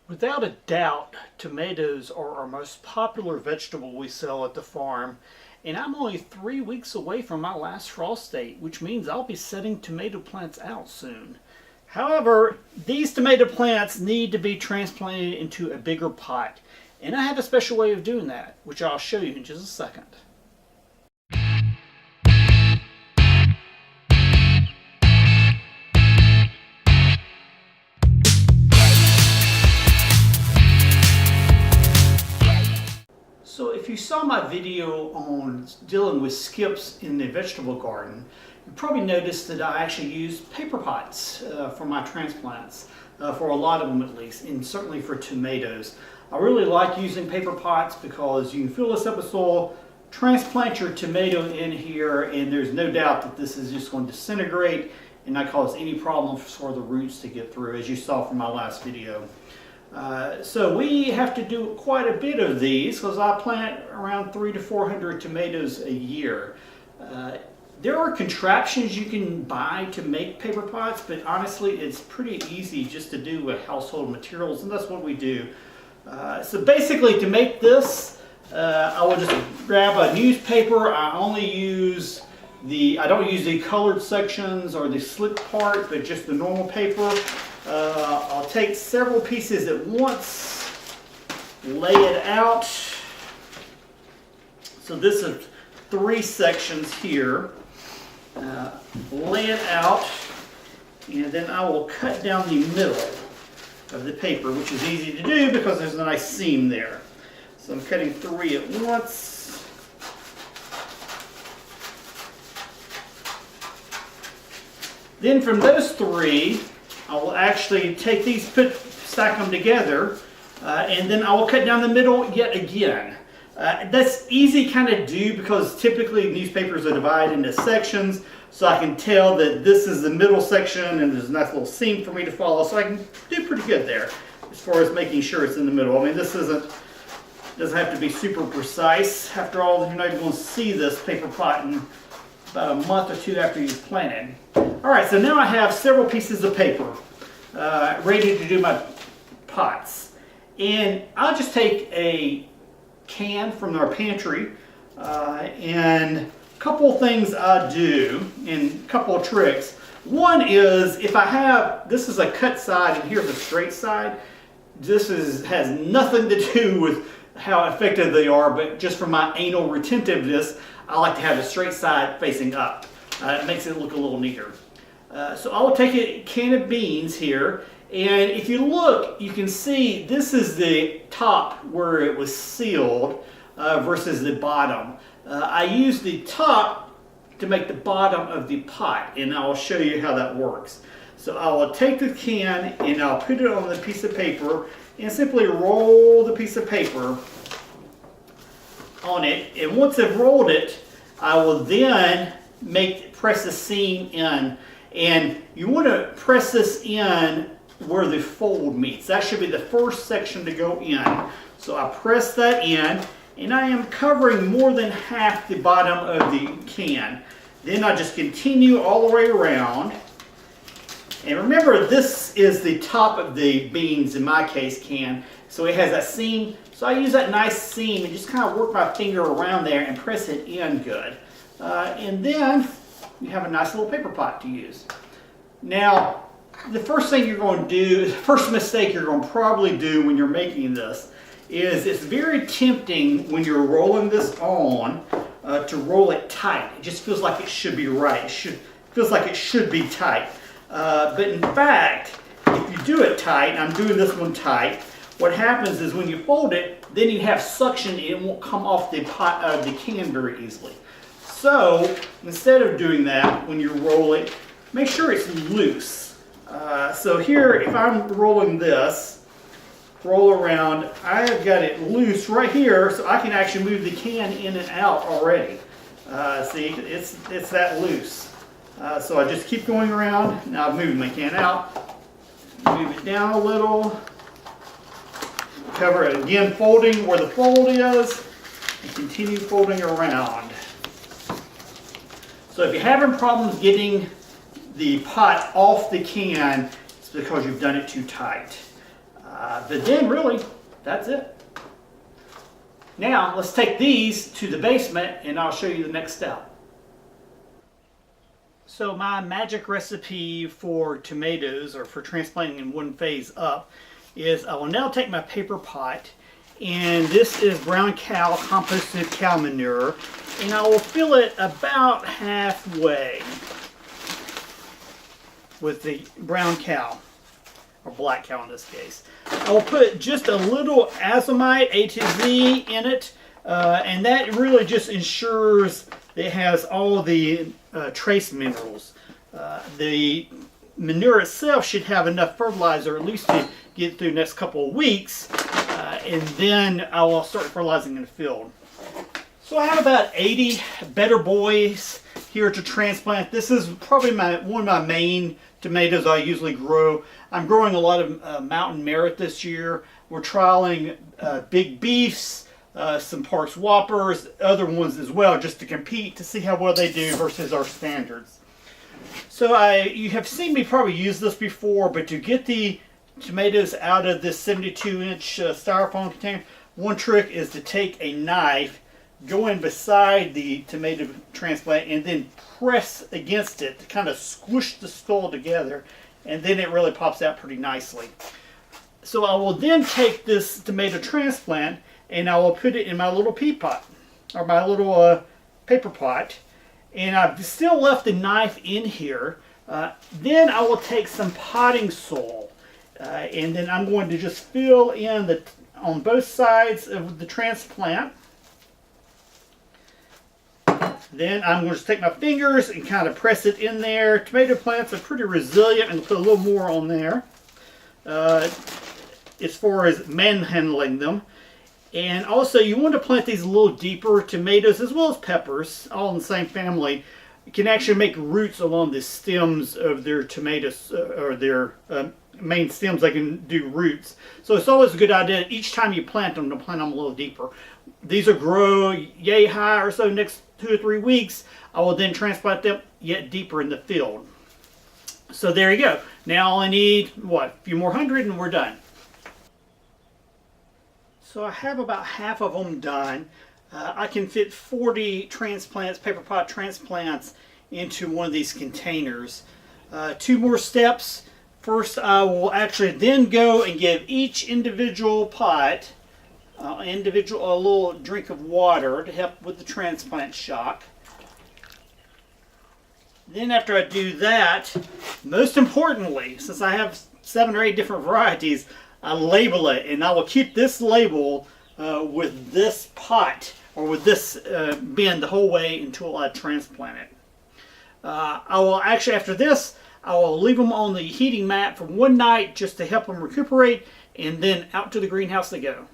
Without a doubt, tomatoes are our most popular vegetable we sell at the farm, and I'm only 3 weeks away from my last frost date, which means I'll be setting tomato plants out soon. However, these tomato plants need to be transplanted into a bigger pot, and I have a special way of doing that, which I'll show you in just a second. So if you saw my video on dealing with skips in the vegetable garden, you probably noticed that I actually use paper pots for my transplants, for a lot of them at least, and certainly for tomatoes. I really like using paper pots because you can fill this up with soil, transplant your tomato in here, and there's no doubt that this is just going to disintegrate and not cause any problem for the roots to get through, as you saw from my last video. So we have to do quite a bit of these because I plant around 300 to 400 tomatoes a year. There are contraptions you can buy to make paper pots, but honestly it's pretty easy just to do with household materials, and that's what we do. So basically, to make this, I will just grab a newspaper. I don't use the colored sections or the slit part, but just the normal paper. I'll take several pieces at once, lay it out. So this is 3 sections here. Lay it out, and then I will cut down the middle of the paper, which is easy to do because there's a nice seam there. So I'm cutting 3 at once. Then from those 3, I will actually take these, stack them together, and then I will cut down the middle yet again. That's easy kind of do because typically newspapers are divided into sections, so I can tell that this is the middle section and there's a nice little seam for me to follow, so I can do pretty good there as far as making sure it's in the middle. I mean, this doesn't have to be super precise. After all, you're not even going to see this paper pot in about a month or 2 after you've planted. Alright, so now I have several pieces of paper ready to do my pots. And I'll just take a can from our pantry and a couple of things I do and a couple of tricks. One is, if I have, this is a cut side and here's a straight side, this has nothing to do with how effective they are, but just for my anal retentiveness, I like to have the straight side facing up. It makes it look a little neater. So I will take a can of beans here, and if you look, you can see this is the top where it was sealed versus the bottom. I use the top to make the bottom of the pot, and I will show you how that works. So I will take the can and I'll put it on the piece of paper and simply roll the piece of paper on it, and once I've rolled it, I will then press the seam in, and you want to press this in where the fold meets. That should be the first section to go in. So I press that in, and I am covering more than half the bottom of the can. Then I just continue all the way around. And remember, this is the top of the beans, in my case, can. So it has that seam. So I use that nice seam and just kind of work my finger around there and press it in good. And then you have a nice little paper pot to use. Now, the first thing you're going to do, the first mistake you're going to probably do when you're making this, is it's very tempting when you're rolling this on to roll it tight. It just feels like it should be right. It feels like it should be tight. But in fact, if you do it tight, and I'm doing this one tight, what happens is when you fold it, then you have suction and it won't come off the can very easily. So instead of doing that, when you roll it, make sure it's loose. So here, if I'm rolling this, roll around, I have got it loose right here, so I can actually move the can in and out already. See, it's that loose. So I just keep going around. Now I've moved my can out, move it down a little, cover it again, folding where the fold is, and continue folding around. So if you're having problems getting the pot off the can, it's because you've done it too tight. But then really, that's it. Now let's take these to the basement and I'll show you the next step. So my magic recipe for tomatoes, or for transplanting in one phase up, is I will now take my paper pot, and this is brown cow composted cow manure, and I will fill it about halfway with the brown cow, or black cow in this case. I will put just a little azomite, A to Z, in it, and that really just ensures it has all the trace minerals. The manure itself should have enough fertilizer at least to get through the next couple of weeks, and then I will start fertilizing in the field. So I have about 80 Better Boys here to transplant. This is probably one of my main tomatoes I usually grow. I'm growing a lot of Mountain Merit this year. We're trialing Big Beefs, some Parks Whoppers, other ones as well, just to compete to see how well they do versus our standards. So you have seen me probably use this before, but to get the tomatoes out of this 72-inch styrofoam container, one trick is to take a knife, go in beside the tomato transplant, and then press against it to kind of squish the skull together, and then it really pops out pretty nicely. So I will then take this tomato transplant and I will put it in my little pea pot, or my little paper pot, and I've still left the knife in here. Then I will take some potting soil, and then I'm going to just fill in on both sides of the transplant. Then I'm going to take my fingers and kind of press it in there. Tomato plants are pretty resilient, and put a little more on there as far as manhandling them. And also, you want to plant these a little deeper. Tomatoes, as well as peppers, all in the same family, can actually make roots along the stems of their tomatoes, or their main stems. They can do roots. So it's always a good idea, each time you plant them, to plant them a little deeper. These will grow yay high or so next 2 or 3 weeks. I will then transplant them yet deeper in the field. So there you go. Now I need, what, a few more hundred and we're done. So I have about half of them done. I can fit 40 transplants, paper pot transplants, into one of these containers. 2 more steps. First, I will actually then go and give each individual pot a little drink of water to help with the transplant shock. Then after I do that, most importantly, since I have 7 or 8 different varieties, I label it, and I will keep this label with this pot, or with this bin, the whole way until I transplant it. I will actually, after this, I will leave them on the heating mat for one night just to help them recuperate, and then out to the greenhouse they go.